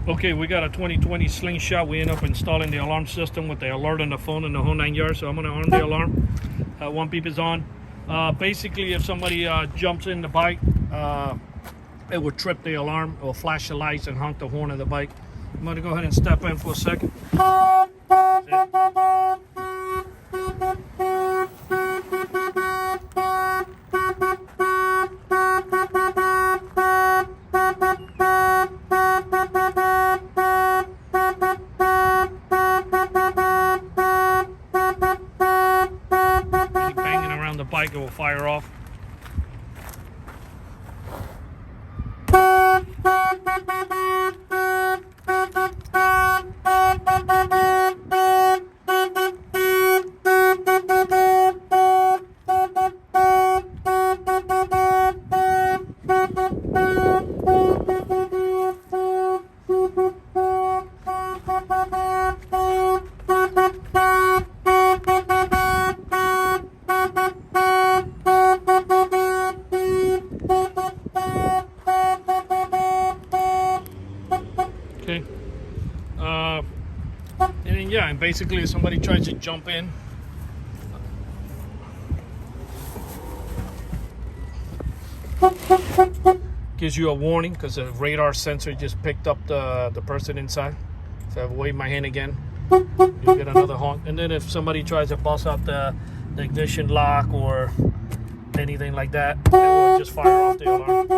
Okay, we got a 2020 Slingshot. We end up installing the alarm system with the alert on the phone and the whole 9 yards. So I'm going to arm the alarm. One beep is on. Basically, if somebody jumps in the bike, it will trip the alarm. It will flash the lights and honk the horn of the bike. I'm going to go ahead and step in for a second. Banging around the bike, it will fire off. Okay. And then, yeah, and basically if somebody tries to jump in, gives you a warning because the radar sensor just picked up the person inside. So I wave my hand again, you get another honk. And then if somebody tries to bust out the ignition lock or anything like that, it will just fire off the alarm.